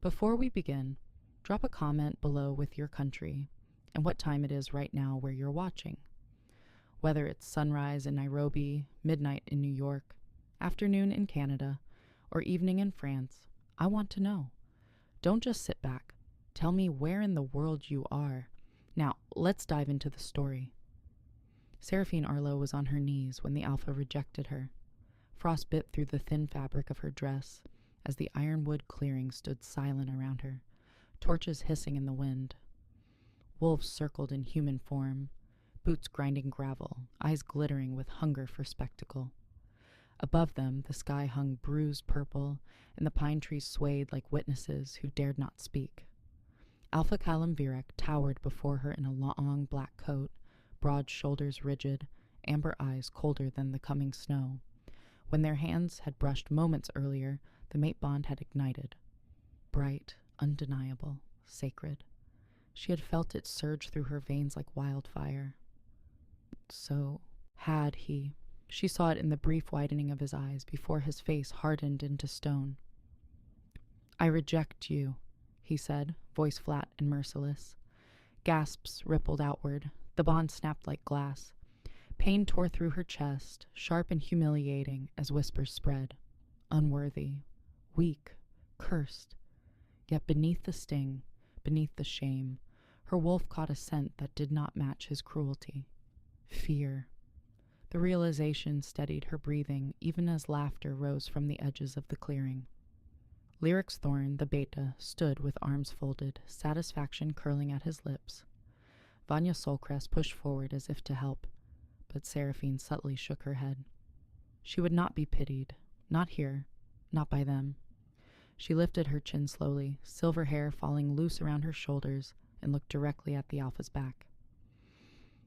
Before we begin, drop a comment below with your country and what time it is right now where you're watching. Whether it's sunrise in Nairobi, midnight in New York, afternoon in Canada, or evening in France, I want to know. Don't just sit back. Tell me where in the world you are. Now, let's dive into the story. Seraphine Arlo was on her knees when the Alpha rejected her. Frost bit through the thin fabric of her dress as the ironwood clearing stood silent around her, torches hissing in the wind. Wolves circled in human form, boots grinding gravel, eyes glittering with hunger for spectacle. Above them, the sky hung bruised purple, and the pine trees swayed like witnesses who dared not speak. Alpha Callum Virek towered before her in a long black coat, broad shoulders rigid, amber eyes colder than the coming snow. When their hands had brushed moments earlier, the mate bond had ignited. Bright, undeniable, sacred. She had felt it surge through her veins like wildfire. So had he. She saw it in the brief widening of his eyes before his face hardened into stone. "I reject you," he said, voice flat and merciless. Gasps rippled outward. The bond snapped like glass. Pain tore through her chest, sharp and humiliating as whispers spread. Unworthy, weak, cursed. Yet beneath the sting, beneath the shame, her wolf caught a scent that did not match his cruelty. Fear. The realization steadied her breathing even as laughter rose from the edges of the clearing. Lyric's Thorn, the beta, stood with arms folded, satisfaction curling at his lips. Vanya Soulcrest pushed forward as if to help, but Seraphine subtly shook her head. She would not be pitied, not here, not by them. She lifted her chin slowly, silver hair falling loose around her shoulders, and looked directly at the Alpha's back.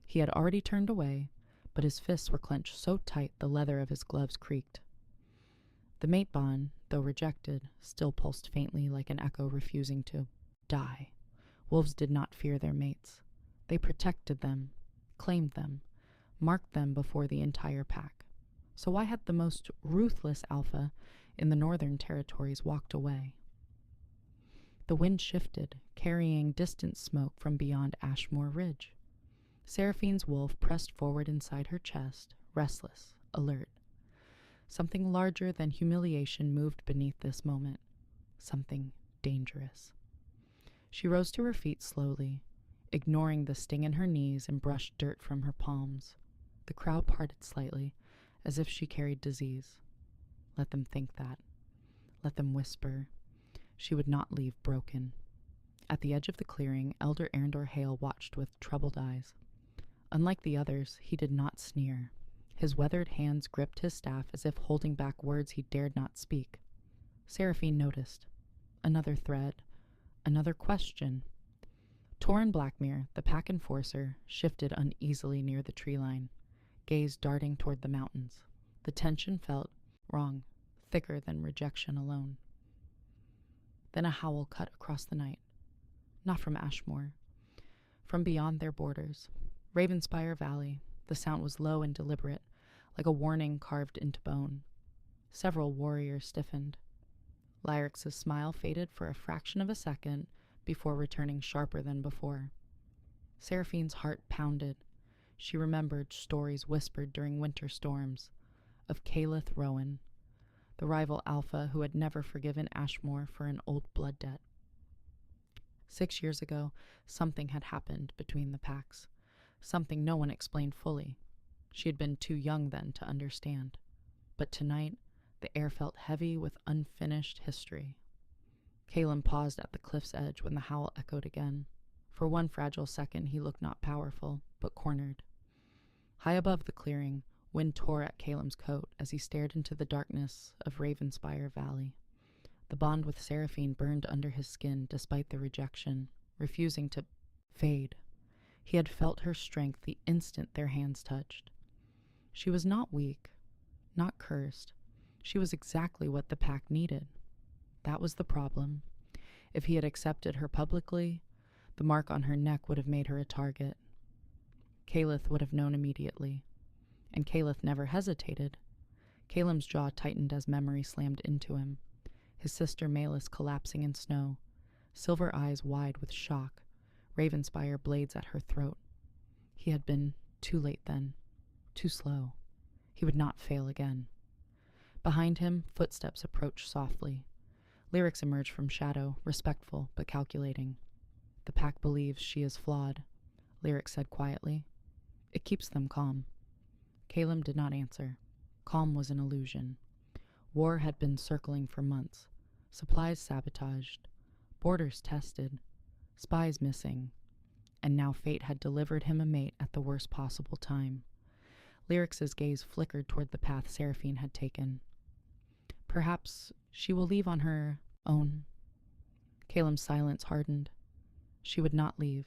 He had already turned away, but his fists were clenched so tight the leather of his gloves creaked. The mate bond, though rejected, still pulsed faintly like an echo refusing to die. Wolves did not fear their mates. They protected them, claimed them, marked them before the entire pack. So why had the most ruthless Alpha in the northern territories walked away? The wind shifted, carrying distant smoke from beyond Ashmore Ridge. Seraphine's wolf pressed forward inside her chest, restless, alert. Something larger than humiliation moved beneath this moment. Something dangerous. She rose to her feet slowly, ignoring the sting in her knees, and brushed dirt from her palms. The crowd parted slightly, as if she carried disease. Let them think that. Let them whisper. She would not leave broken. At the edge of the clearing, Elder Arendor Hale watched with troubled eyes. Unlike the others, he did not sneer. His weathered hands gripped his staff as if holding back words he dared not speak. Seraphine noticed. Another thread. Another question. Torin Blackmere, the pack enforcer, shifted uneasily near the tree line, gaze darting toward the mountains. The tension felt wrong, thicker than rejection alone. Then a howl cut across the night. Not from Ashmore. From beyond their borders. Ravenspire Valley. The sound was low and deliberate, like a warning carved into bone. Several warriors stiffened. Lyrix's smile faded for a fraction of a second before returning sharper than before. Seraphine's heart pounded. She remembered stories whispered during winter storms of Calith Rowan, the rival Alpha who had never forgiven Ashmore for an old blood debt. 6 years ago, something had happened between the packs, something no one explained fully. She had been too young then to understand. But tonight, the air felt heavy with unfinished history. Calum paused at the cliff's edge when the howl echoed again. For one fragile second, he looked not powerful, but cornered. High above the clearing, wind tore at Calum's coat as he stared into the darkness of Ravenspire Valley. The bond with Seraphine burned under his skin despite the rejection, refusing to fade. He had felt her strength the instant their hands touched. She was not weak, not cursed. She was exactly what the pack needed. That was the problem. If he had accepted her publicly, the mark on her neck would have made her a target. Calith would have known immediately. And Calith never hesitated. Calum's jaw tightened as memory slammed into him. His sister Malus collapsing in snow, silver eyes wide with shock, Ravenspire blades at her throat. He had been too late then, too slow. He would not fail again. Behind him, footsteps approached softly. Lyrics emerge from shadow, respectful but calculating. The pack believes she is flawed, Lyric said quietly. It keeps them calm. Caleb did not answer. Calm was an illusion. War had been circling for months. Supplies sabotaged. Borders tested. Spies missing. And now fate had delivered him a mate at the worst possible time. Lyric's gaze flickered toward the path Seraphine had taken. Perhaps she will leave on her own. Caleb's silence hardened. She would not leave.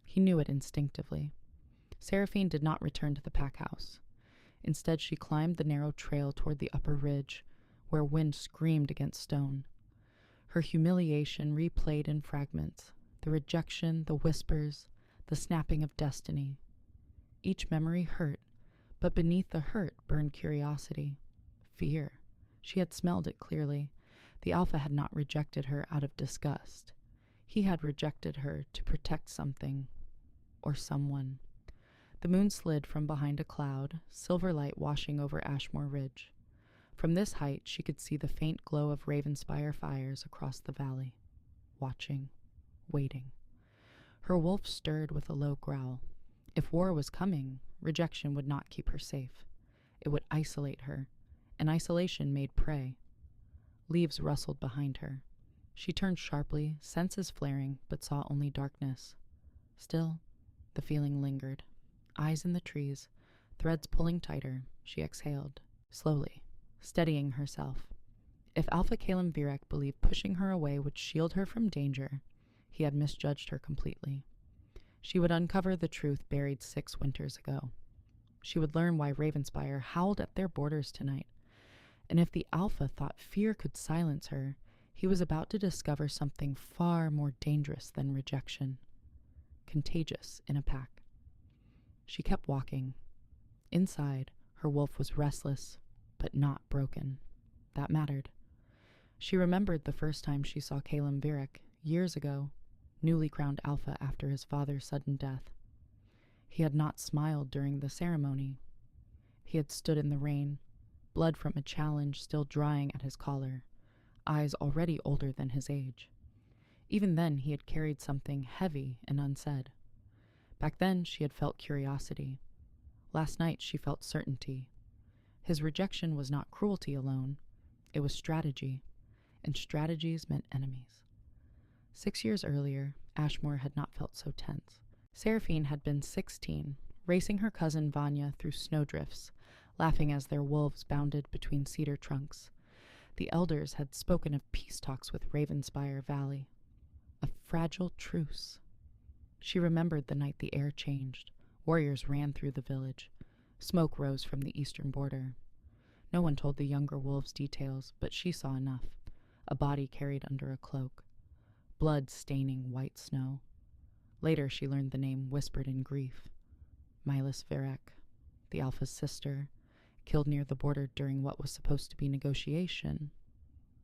He knew it instinctively. Seraphine did not return to the pack house. Instead, she climbed the narrow trail toward the upper ridge, where wind screamed against stone. Her humiliation replayed in fragments, the rejection, the whispers, the snapping of destiny. Each memory hurt, but beneath the hurt burned curiosity, fear. She had smelled it clearly. The Alpha had not rejected her out of disgust. He had rejected her to protect something, or someone. The moon slid from behind a cloud, silver light washing over Ashmore Ridge. From this height, she could see the faint glow of Ravenspire fires across the valley, watching, waiting. Her wolf stirred with a low growl. If war was coming, rejection would not keep her safe. It would isolate her, and isolation made prey. Leaves rustled behind her. She turned sharply, senses flaring, but saw only darkness. Still, the feeling lingered. Eyes in the trees, threads pulling tighter, she exhaled, slowly, steadying herself. If Alpha Caleb Virek believed pushing her away would shield her from danger, he had misjudged her completely. She would uncover the truth buried 6 winters ago. She would learn why Ravenspire howled at their borders tonight. And if the Alpha thought fear could silence her, he was about to discover something far more dangerous than rejection. Contagious in a pack. She kept walking. Inside, her wolf was restless, but not broken. That mattered. She remembered the first time she saw Caleb Virek, years ago, newly crowned Alpha after his father's sudden death. He had not smiled during the ceremony. He had stood in the rain, blood from a challenge still drying at his collar, eyes already older than his age. Even then, he had carried something heavy and unsaid. Back then, she had felt curiosity. Last night, she felt certainty. His rejection was not cruelty alone. It was strategy, and strategies meant enemies. 6 years earlier, Ashmore had not felt so tense. Seraphine had been 16, racing her cousin Vanya through snowdrifts, laughing as their wolves bounded between cedar trunks. The elders had spoken of peace talks with Ravenspire Valley. A fragile truce. She remembered the night the air changed. Warriors ran through the village. Smoke rose from the eastern border. No one told the younger wolves details, but she saw enough. A body carried under a cloak. Blood staining white snow. Later she learned the name whispered in grief. Milas Virek, the Alpha's sister, killed near the border during what was supposed to be negotiation.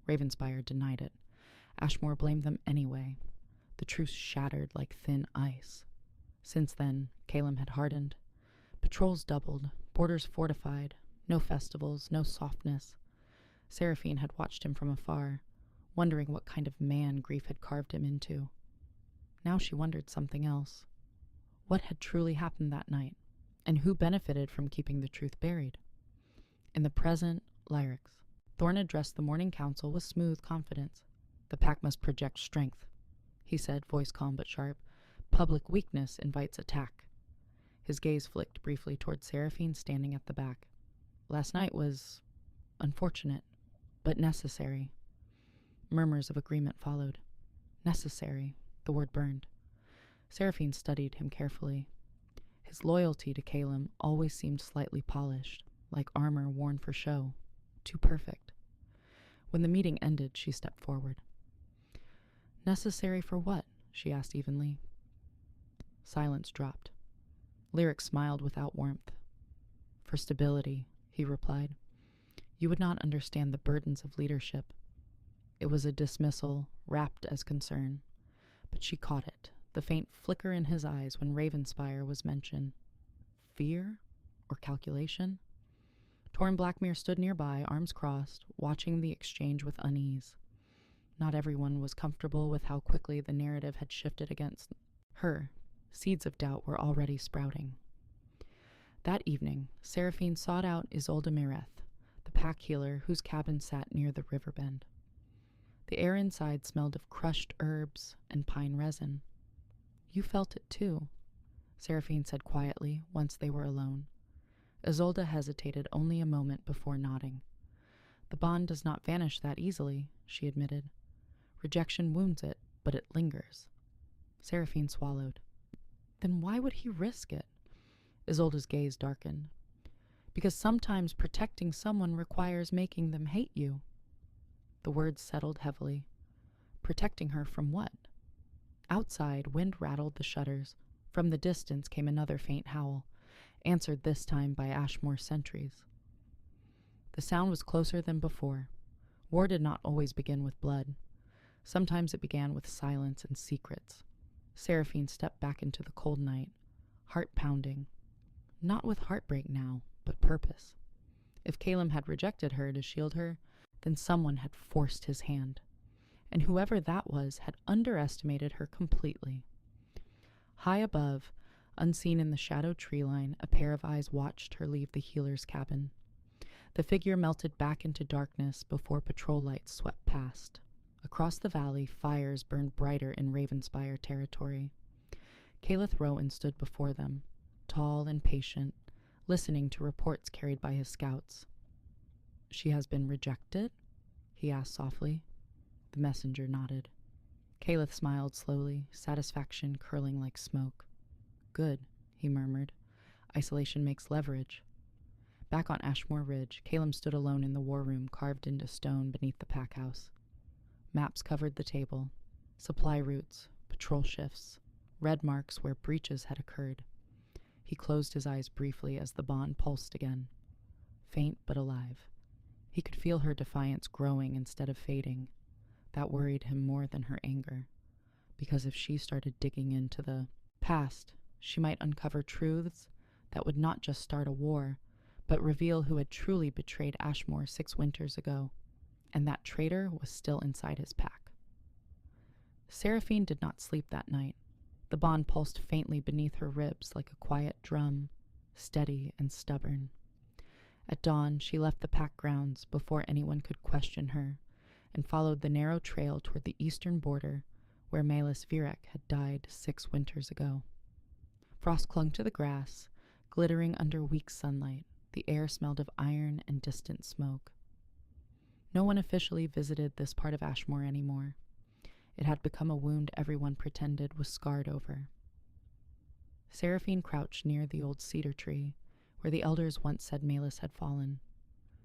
Ravenspire denied it. Ashmore blamed them anyway. The truce shattered like thin ice. Since then, Caleb had hardened. Patrols doubled, borders fortified, no festivals, no softness. Seraphine had watched him from afar, wondering what kind of man grief had carved him into. Now she wondered something else. What had truly happened that night, and who benefited from keeping the truth buried? In the present, lyrics. Thorne addressed the morning council with smooth confidence. The pack must project strength, he said, voice calm but sharp. Public weakness invites attack. His gaze flicked briefly toward Seraphine standing at the back. Last night was unfortunate, but necessary. Murmurs of agreement followed. Necessary, the word burned. Seraphine studied him carefully. His loyalty to Caleb always seemed slightly polished, like armor worn for show. Too perfect. When the meeting ended, she stepped forward. Necessary for what? She asked evenly. Silence dropped. Lyric smiled without warmth. For stability, he replied. You would not understand the burdens of leadership. It was a dismissal, wrapped as concern. But she caught it, the faint flicker in his eyes when Ravenspire was mentioned. Fear? Or calculation? Torn Blackmere stood nearby, arms crossed, watching the exchange with unease. Not everyone was comfortable with how quickly the narrative had shifted against her. Seeds of doubt were already sprouting. That evening, Seraphine sought out Isolde Mireth, the pack healer whose cabin sat near the river bend. The air inside smelled of crushed herbs and pine resin. You felt it too, Seraphine said quietly once they were alone. Isolde hesitated only a moment before nodding. The bond does not vanish that easily, she admitted. Rejection wounds it, but it lingers. Seraphine swallowed. Then why would he risk it? Isolde's gaze darkened. Because sometimes protecting someone requires making them hate you. The words settled heavily. Protecting her from what? Outside, wind rattled the shutters. From the distance came another faint howl, answered this time by Ashmore sentries. The sound was closer than before. War did not always begin with blood. Sometimes it began with silence and secrets. Seraphine stepped back into the cold night, heart pounding. Not with heartbreak now, but purpose. If Calum had rejected her to shield her, then someone had forced his hand. And whoever that was had underestimated her completely. High above, unseen in the shadowed tree line, a pair of eyes watched her leave the healer's cabin. The figure melted back into darkness before patrol lights swept past. Across the valley, fires burned brighter in Ravenspire territory. Caleth Rowan stood before them, tall and patient, listening to reports carried by his scouts. She has been rejected? He asked softly. The messenger nodded. Caleth smiled slowly, satisfaction curling like smoke. Good, he murmured. Isolation makes leverage. Back on Ashmore Ridge, Calum stood alone in the war room carved into stone beneath the pack house. Maps covered the table. Supply routes, patrol shifts, red marks where breaches had occurred. He closed his eyes briefly as the bond pulsed again. Faint but alive. He could feel her defiance growing instead of fading. That worried him more than her anger. Because if she started digging into the past, she might uncover truths that would not just start a war, but reveal who had truly betrayed Ashmore 6 winters ago. And that traitor was still inside his pack. Seraphine did not sleep that night. The bond pulsed faintly beneath her ribs like a quiet drum, steady and stubborn. At dawn, she left the pack grounds before anyone could question her, and followed the narrow trail toward the eastern border where Malus Virek had died 6 winters ago. Frost clung to the grass, glittering under weak sunlight. The air smelled of iron and distant smoke. No one officially visited this part of Ashmore anymore. It had become a wound everyone pretended was scarred over. Seraphine crouched near the old cedar tree, where the elders once said Malus had fallen.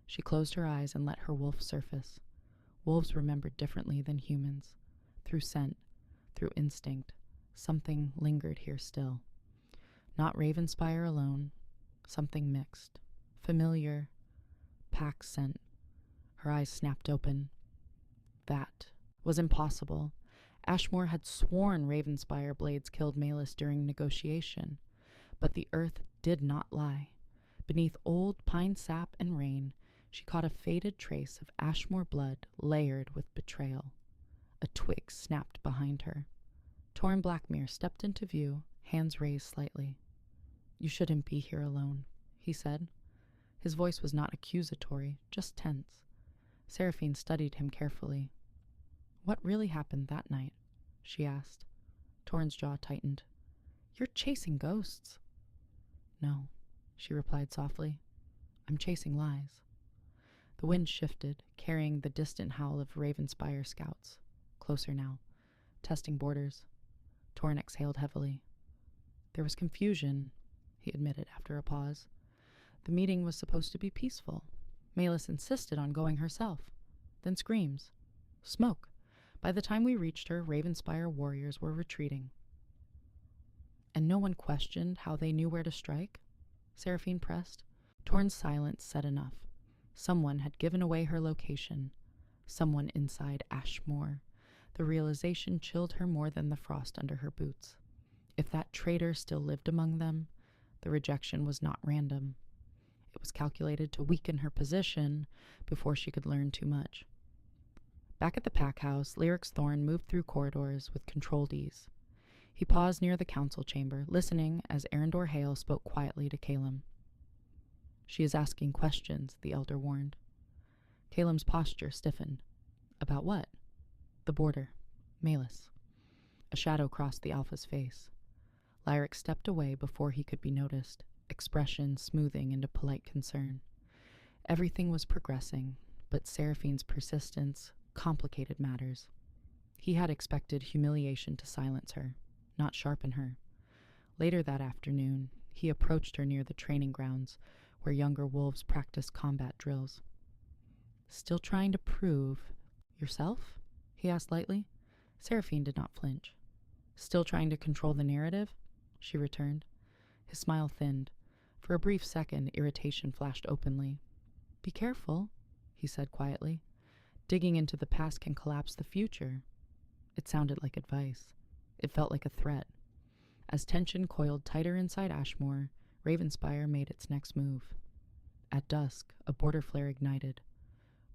She closed her eyes and let her wolf surface. Wolves remembered differently than humans. Through scent, through instinct, something lingered here still. Not Ravenspire alone, something mixed. Familiar, pack scent. Her eyes snapped open. That was impossible. Ashmore had sworn Ravenspire blades killed Malus during negotiation. But the earth did not lie. Beneath old pine sap and rain, she caught a faded trace of Ashmore blood layered with betrayal. A twig snapped behind her. Torn Blackmere stepped into view, hands raised slightly. You shouldn't be here alone, he said. His voice was not accusatory, just tense. Seraphine studied him carefully. What really happened that night? She asked. Torn's jaw tightened. You're chasing ghosts. No, she replied softly. I'm chasing lies. The wind shifted, carrying the distant howl of Ravenspire scouts. Closer now, testing borders. Torn exhaled heavily. There was confusion, he admitted after a pause. The meeting was supposed to be peaceful. Malus insisted on going herself. Then screams. Smoke. By the time we reached her, Ravenspire warriors were retreating. And no one questioned how they knew where to strike? Seraphine pressed. Torn's silence said enough. Someone had given away her location. Someone inside Ashmore. The realization chilled her more than the frost under her boots. If that traitor still lived among them, the rejection was not random. It was calculated to weaken her position before she could learn too much. Back at the pack house, Lyric's Thorn moved through corridors with controlled ease. He paused near the council chamber, listening as Arendor Hale spoke quietly to Calum. "She is asking questions," the elder warned. Calum's posture stiffened. "About what?" "The border. Malus." A shadow crossed the alpha's face. Lyric stepped away before he could be noticed, expression smoothing into polite concern. Everything was progressing, but Seraphine's persistence complicated matters. He had expected humiliation to silence her, not sharpen her. Later that afternoon, he approached her near the training grounds where younger wolves practiced combat drills. "Still trying to prove yourself?" he asked lightly. Seraphine did not flinch. "Still trying to control the narrative?" she returned. His smile thinned. For a brief second, irritation flashed openly. "Be careful," he said quietly. "Digging into the past can collapse the future." It sounded like advice. It felt like a threat. As tension coiled tighter inside Ashmore, Ravenspire made its next move. At dusk, a border flare ignited,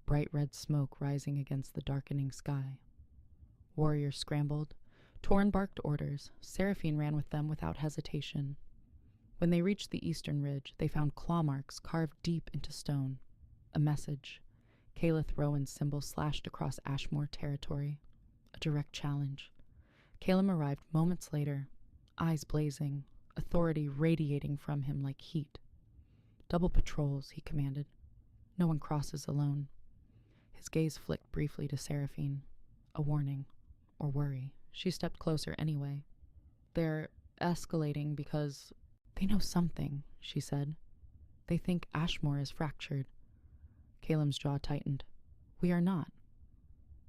bright red smoke rising against the darkening sky. Warriors scrambled. Torn barked orders. Seraphine ran with them without hesitation. When they reached the eastern ridge, they found claw marks carved deep into stone. A message. Caleth Rowan's symbol slashed across Ashmore territory. A direct challenge. Calum arrived moments later, eyes blazing, authority radiating from him like heat. "Double patrols," he commanded. "No one crosses alone." His gaze flicked briefly to Seraphine. A warning. Or worry. She stepped closer anyway. "They're escalating because they know something," she said. "They think Ashmore is fractured." Calum's jaw tightened. "We are not."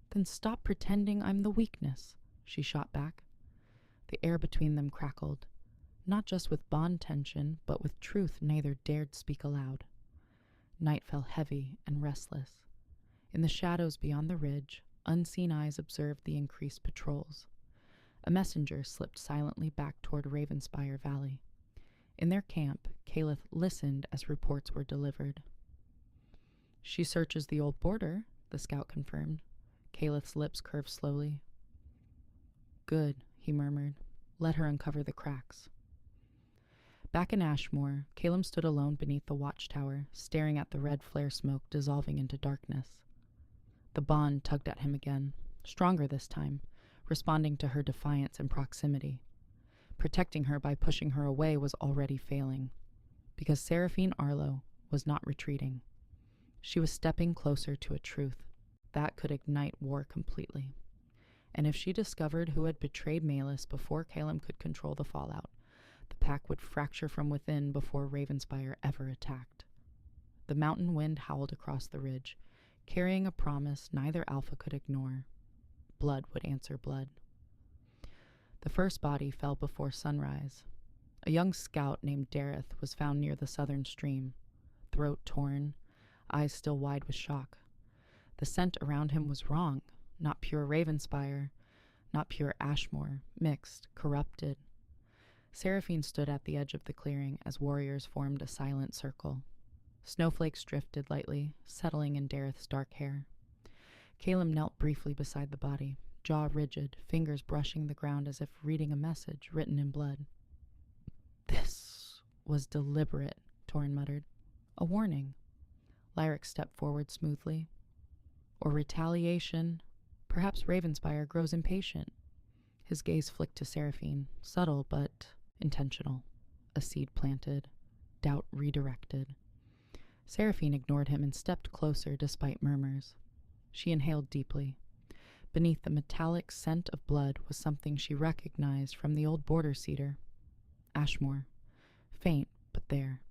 "Then stop pretending I'm the weakness," she shot back. The air between them crackled, not just with bond tension, but with truth neither dared speak aloud. Night fell heavy and restless. In the shadows beyond the ridge, unseen eyes observed the increased patrols. A messenger slipped silently back toward Ravenspire Valley. In their camp, Caleth listened as reports were delivered. "She searches the old border," the scout confirmed. Caleth's lips curved slowly. "Good," he murmured. "Let her uncover the cracks." Back in Ashmore, Calum stood alone beneath the watchtower, staring at the red flare smoke dissolving into darkness. The bond tugged at him again, stronger this time, responding to her defiance and proximity. Protecting her by pushing her away was already failing, because Seraphine Arlo was not retreating. She was stepping closer to a truth that could ignite war completely. And if she discovered who had betrayed Malus before Calum could control the fallout, the pack would fracture from within before Ravenspire ever attacked. The mountain wind howled across the ridge, carrying a promise neither alpha could ignore. Blood would answer blood. The first body fell before sunrise. A young scout named Dareth was found near the southern stream, throat torn, eyes still wide with shock. The scent around him was wrong, not pure Ravenspire, not pure Ashmore, mixed, corrupted. Seraphine stood at the edge of the clearing as warriors formed a silent circle. Snowflakes drifted lightly, settling in Dareth's dark hair. Calum knelt briefly beside the body, jaw rigid, fingers brushing the ground as if reading a message written in blood. "This was deliberate," Torrin muttered. "A warning." Lyric stepped forward smoothly. "Or retaliation. Perhaps Ravenspire grows impatient." His gaze flicked to Seraphine, subtle but intentional. A seed planted, doubt redirected. Seraphine ignored him and stepped closer despite murmurs. She inhaled deeply. Beneath the metallic scent of blood was something she recognized from the old border cedar. Ashmore. Faint, but there.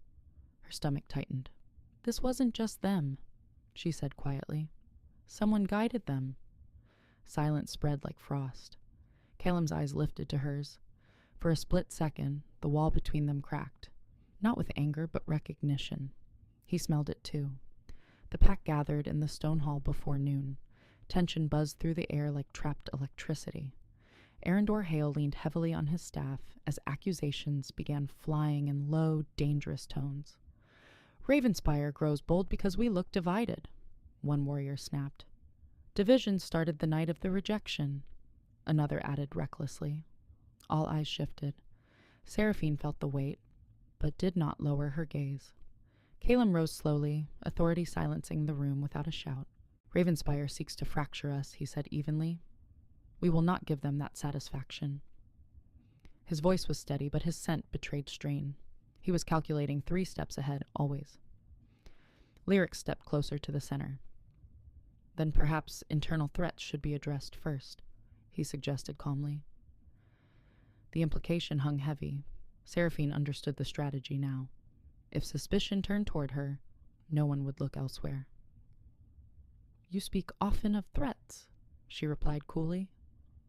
Her stomach tightened. "This wasn't just them," she said quietly. "Someone guided them." Silence spread like frost. Calum's eyes lifted to hers. For a split second, the wall between them cracked. Not with anger, but recognition. He smelled it too. The pack gathered in the stone hall before noon. Tension buzzed through the air like trapped electricity. Arendor Hale leaned heavily on his staff as accusations began flying in low, dangerous tones. "Ravenspire grows bold because we look divided," one warrior snapped. "Division started the night of the rejection," another added recklessly. All eyes shifted. Seraphine felt the weight, but did not lower her gaze. Calum rose slowly, authority silencing the room without a shout. "Ravenspire seeks to fracture us," he said evenly. "We will not give them that satisfaction." His voice was steady, but his scent betrayed strain. He was calculating 3 steps ahead, always. Lyric stepped closer to the center. "Then perhaps internal threats should be addressed first," he suggested calmly. The implication hung heavy. Seraphine understood the strategy now. If suspicion turned toward her, no one would look elsewhere. "You speak often of threats," she replied coolly,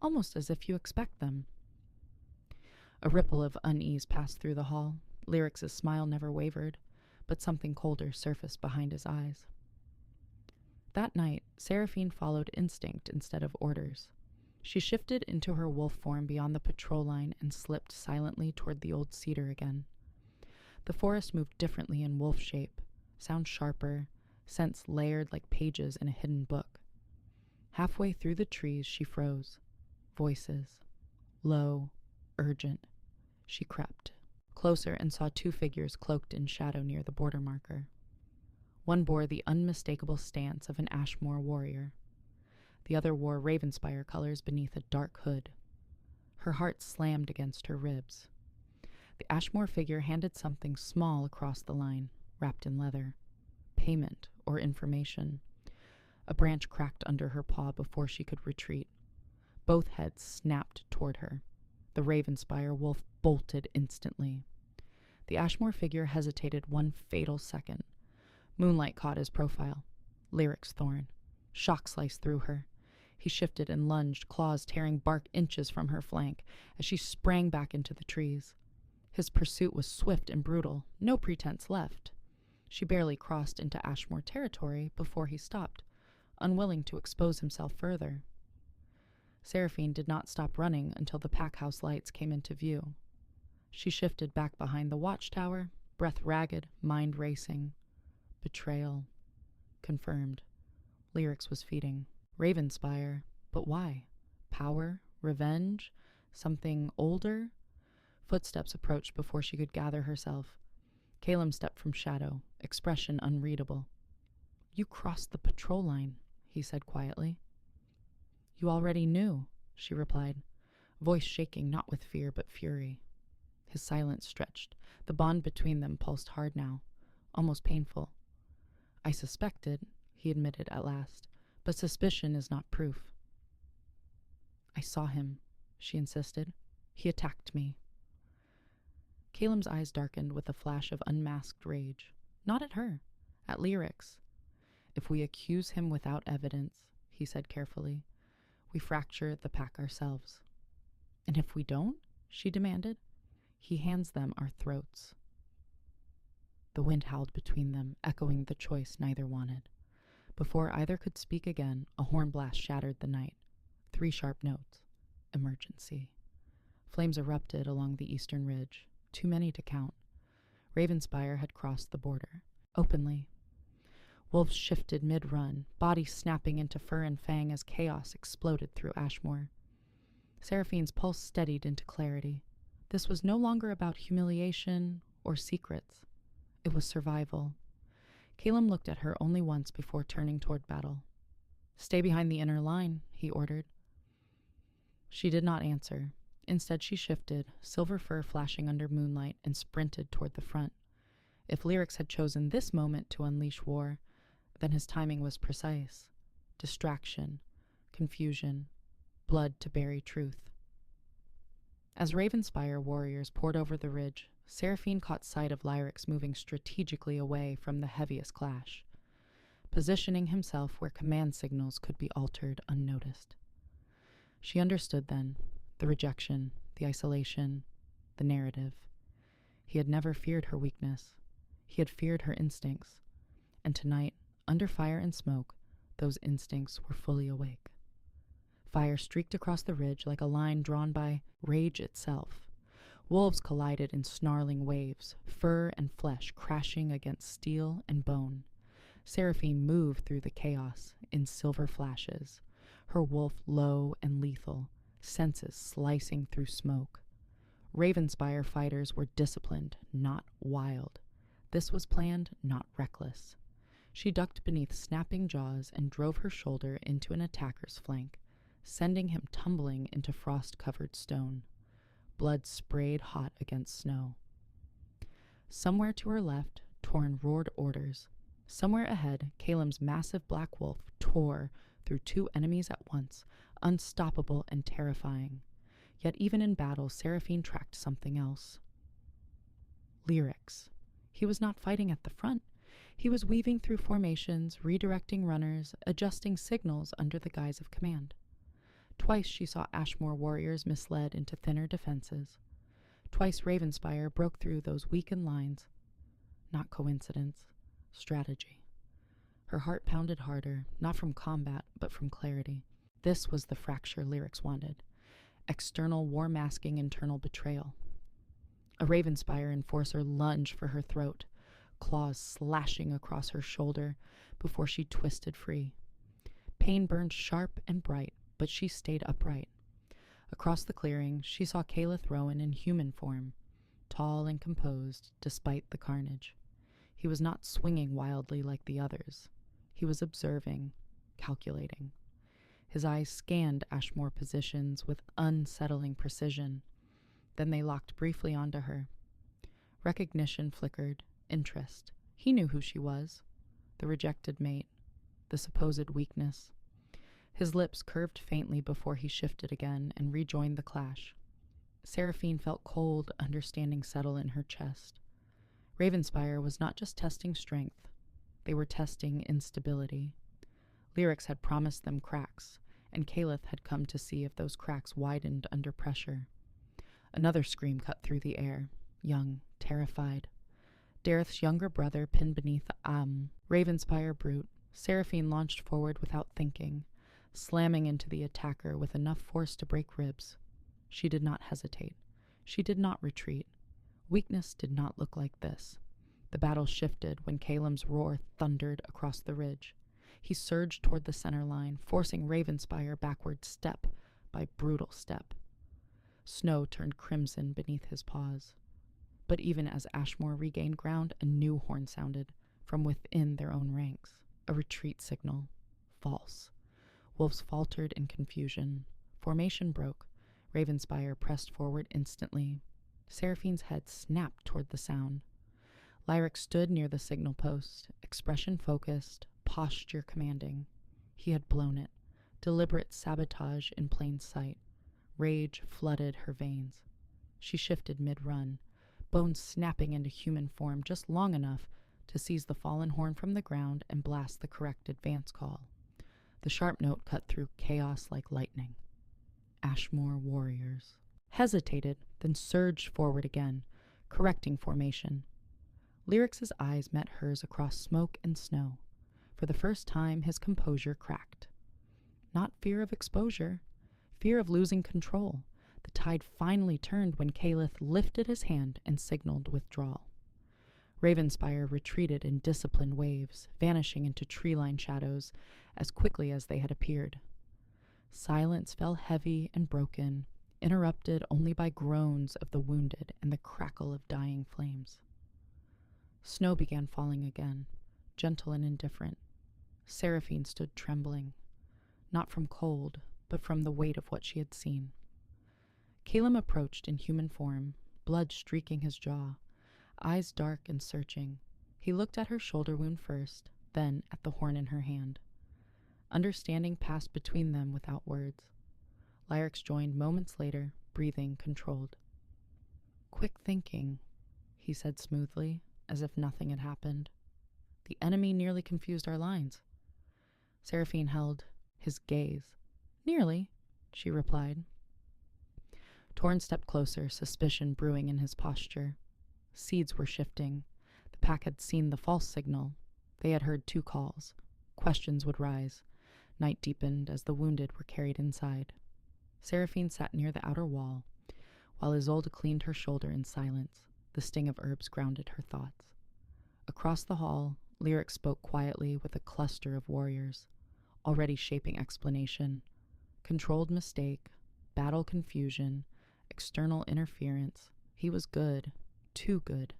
"almost as if you expect them." A ripple of unease passed through the hall. Lyric's smile never wavered, but something colder surfaced behind his eyes. That night, Seraphine followed instinct instead of orders. She shifted into her wolf form beyond the patrol line and slipped silently toward the old cedar again. The forest moved differently in wolf shape, sound sharper, scents layered like pages in a hidden book. Halfway through the trees, she froze. Voices. Low, urgent. She crept closer and saw 2 figures cloaked in shadow near the border marker. One bore the unmistakable stance of an Ashmore warrior. The other wore Ravenspire colors beneath a dark hood. Her heart slammed against her ribs. The Ashmore figure handed something small across the line, wrapped in leather. Payment or information. A branch cracked under her paw before she could retreat. Both heads snapped toward her. The Ravenspire wolf bolted instantly. The Ashmore figure hesitated 1 fatal second. Moonlight caught his profile. Lyric's thorn. Shock sliced through her. He shifted and lunged, claws tearing bark inches from her flank as she sprang back into the trees. His pursuit was swift and brutal, no pretense left. She barely crossed into Ashmore territory before he stopped, unwilling to expose himself further. Seraphine did not stop running until the pack house lights came into view. She shifted back behind the watchtower, breath ragged, mind racing. Betrayal. Confirmed. Lyrics was feeding. Ravenspire. But why? Power? Revenge? Something older? Footsteps approached before she could gather herself. Calum stepped from shadow, expression unreadable. "You crossed the patrol line," he said quietly. "You already knew," she replied, voice shaking not with fear but fury. His silence stretched. The bond between them pulsed hard now, almost painful. "I suspected," he admitted at last, "but suspicion is not proof." "I saw him," she insisted. "He attacked me." Calum's eyes darkened with a flash of unmasked rage. Not at her, at Lyrics. "If we accuse him without evidence," he said carefully, "we fracture the pack ourselves." "And if we don't?" she demanded. "He hands them our throats." The wind howled between them, echoing the choice neither wanted. Before either could speak again, a horn blast shattered the night. 3 sharp notes. Emergency. Flames erupted along the eastern ridge, too many to count. Ravenspire had crossed the border, openly. Wolves shifted mid-run, bodies snapping into fur and fang as chaos exploded through Ashmore. Seraphine's pulse steadied into clarity. This was no longer about humiliation or secrets. It was survival. Calum looked at her only once before turning toward battle. "Stay behind the inner line," he ordered. She did not answer. Instead, she shifted, silver fur flashing under moonlight, and sprinted toward the front. If Lyrics had chosen this moment to unleash war, then his timing was precise. Distraction, confusion, blood to bury truth. As Ravenspire warriors poured over the ridge, Seraphine caught sight of Lyrics moving strategically away from the heaviest clash, positioning himself where command signals could be altered unnoticed. She understood then. The rejection, the isolation, the narrative. He had never feared her weakness. He had feared her instincts. And tonight, under fire and smoke, those instincts were fully awake. Fire streaked across the ridge like a line drawn by rage itself. Wolves collided in snarling waves, fur and flesh crashing against steel and bone. Seraphine moved through the chaos in silver flashes, her wolf low and lethal, senses slicing through smoke. Ravenspire fighters were disciplined, not wild. This was planned, not reckless. She ducked beneath snapping jaws and drove her shoulder into an attacker's flank, sending him tumbling into frost-covered stone. Blood sprayed hot against snow. Somewhere to her left, Torn roared orders. Somewhere ahead, Calem's massive black wolf tore through two enemies at once, unstoppable and terrifying. Yet even in battle, Seraphine tracked something else. Lyrics. He was not fighting at the front. He was weaving through formations, redirecting runners, adjusting signals under the guise of command. Twice she saw Ashmore warriors misled into thinner defenses. Twice Ravenspire broke through those weakened lines. Not coincidence. Strategy. Her heart pounded harder, not from combat, but from clarity. This was the fracture Lyrics wanted. External war masking internal betrayal. A Ravenspire enforcer lunged for her throat, claws slashing across her shoulder before she twisted free. Pain burned sharp and bright, but she stayed upright. Across the clearing, she saw Caleth Rowan in human form, tall and composed despite the carnage. He was not swinging wildly like the others. He was observing, calculating. His eyes scanned Ashmore positions with unsettling precision. Then they locked briefly onto her. Recognition flickered, interest. He knew who she was. The rejected mate. The supposed weakness. His lips curved faintly before he shifted again and rejoined the clash. Seraphine felt cold understanding settle in her chest. Ravenspire was not just testing strength. They were testing instability. Lyrics had promised them cracks, and Caleth had come to see if those cracks widened under pressure. Another scream cut through the air, young, terrified. Dareth's younger brother pinned beneath Ravenspire brute. Seraphine launched forward without thinking, slamming into the attacker with enough force to break ribs. She did not hesitate. She did not retreat. Weakness did not look like this. The battle shifted when Calem's roar thundered across the ridge. He surged toward the center line, forcing Ravenspire backward step by brutal step. Snow turned crimson beneath his paws. But even as Ashmore regained ground, a new horn sounded from within their own ranks. A retreat signal. False. Wolves faltered in confusion. Formation broke. Ravenspire pressed forward instantly. Seraphine's head snapped toward the sound. Lyric stood near the signal post, expression focused, posture commanding. He had blown it. Deliberate sabotage in plain sight. Rage flooded her veins. She shifted mid-run, bones snapping into human form just long enough to seize the fallen horn from the ground and blast the correct advance call. The sharp note cut through chaos like lightning. Ashmore warriors. Hesitated, then surged forward again, correcting formation. Lyrics' eyes met hers across smoke and snow. For the first time, his composure cracked. Not fear of exposure, fear of losing control. The tide finally turned when Caleth lifted his hand and signaled withdrawal. Ravenspire retreated in disciplined waves, vanishing into tree-line shadows as quickly as they had appeared. Silence fell heavy and broken, interrupted only by groans of the wounded and the crackle of dying flames. Snow began falling again, gentle and indifferent. Seraphine stood trembling, not from cold, but from the weight of what she had seen. Calem approached in human form, blood streaking his jaw, eyes dark and searching. He looked at her shoulder wound first, then at the horn in her hand. Understanding passed between them without words. Lyrics joined moments later, breathing controlled. "Quick thinking," he said smoothly, as if nothing had happened. "The enemy nearly confused our lines." Seraphine held his gaze. "Nearly," she replied. Torn stepped closer, suspicion brewing in his posture. Seeds were shifting. The pack had seen the false signal. They had heard two calls. Questions would rise. Night deepened as the wounded were carried inside. Seraphine sat near the outer wall, while Isolde cleaned her shoulder in silence. The sting of herbs grounded her thoughts. Across the hall, Lyric spoke quietly with a cluster of warriors, already shaping explanation. Controlled mistake, battle confusion, external interference. He was good, too good.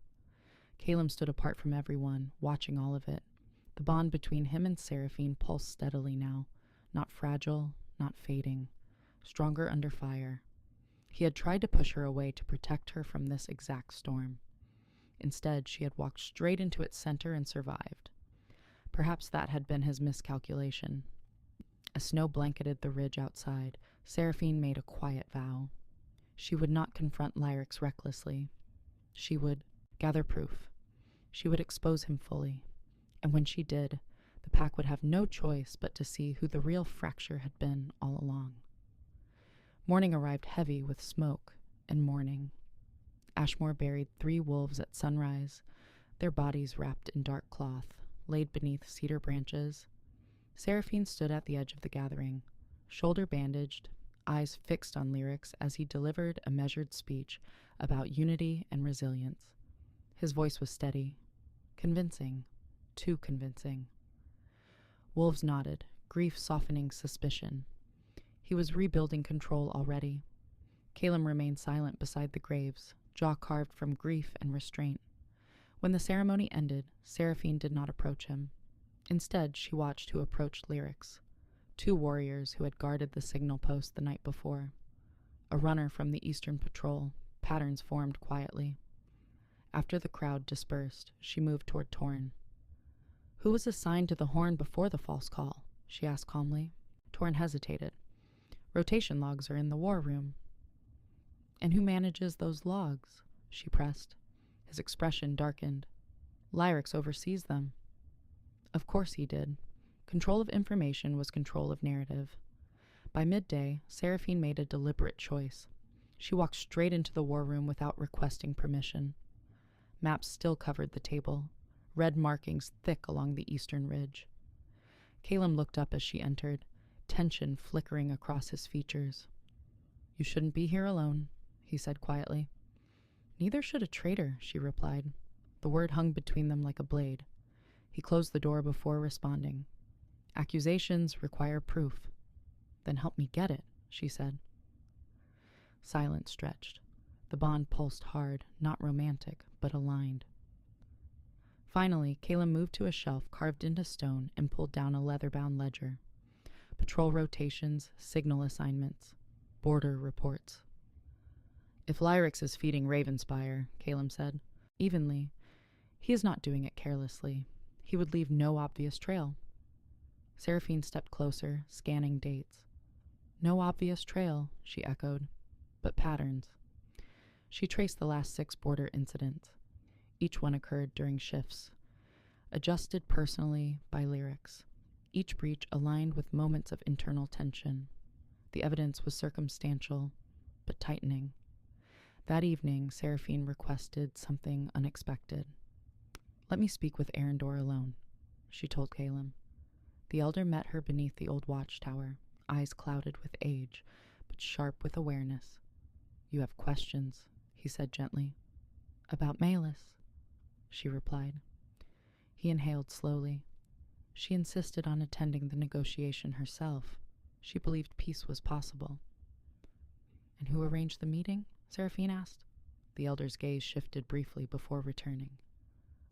Calum stood apart from everyone, watching all of it. The bond between him and Seraphine pulsed steadily now, not fragile, not fading, stronger under fire. He had tried to push her away to protect her from this exact storm. Instead, she had walked straight into its center and survived. Perhaps that had been his miscalculation. As snow blanketed the ridge outside, Seraphine made a quiet vow. She would not confront Lyrics recklessly. She would gather proof. She would expose him fully. And when she did, the pack would have no choice but to see who the real fracture had been all along. Morning arrived heavy with smoke and mourning. Ashmore buried 3 wolves at sunrise, their bodies wrapped in dark cloth, laid beneath cedar branches. Seraphine stood at the edge of the gathering, shoulder bandaged, eyes fixed on Lyrics as he delivered a measured speech about unity and resilience. His voice was steady, convincing, too convincing. Wolves nodded, grief softening suspicion. He was rebuilding control already. Calum remained silent beside the graves, jaw carved from grief and restraint. When the ceremony ended, Seraphine did not approach him. Instead, she watched who approached Lyrics, 2 warriors who had guarded the signal post the night before. A runner from the Eastern Patrol, patterns formed quietly. After the crowd dispersed, she moved toward Torn. "Who was assigned to the horn before the false call?" she asked calmly. Torn hesitated. "Rotation logs are in the war room." "And who manages those logs?" she pressed. His expression darkened. "Lyrics oversees them." Of course he did. Control of information was control of narrative. By midday, Seraphine made a deliberate choice. She walked straight into the war room without requesting permission. Maps still covered the table, red markings thick along the eastern ridge. Calum looked up as she entered, tension flickering across his features. "You shouldn't be here alone," he said quietly. "Neither should a traitor," she replied. The word hung between them like a blade. He closed the door before responding. "Accusations require proof." "Then help me get it," she said. Silence stretched. The bond pulsed hard, not romantic, but aligned. Finally, Calum moved to a shelf carved into stone and pulled down a leather-bound ledger. Patrol rotations, signal assignments, border reports. "If Lyrics is feeding Ravenspire," Calum said, evenly, "he is not doing it carelessly. He would leave no obvious trail." Seraphine stepped closer, scanning dates. "No obvious trail," she echoed, "but patterns." She traced the last 6 border incidents. Each one occurred during shifts, adjusted personally by Lyrics. Each breach aligned with moments of internal tension. The evidence was circumstantial, but tightening. That evening, Seraphine requested something unexpected. "Let me speak with Arendor alone," she told Calum. The elder met her beneath the old watchtower, eyes clouded with age, but sharp with awareness. "You have questions," he said gently. "About Malus," she replied. He inhaled slowly. She insisted on attending the negotiation herself. She believed peace was possible. "And who arranged the meeting?" Seraphine asked. The elder's gaze shifted briefly before returning.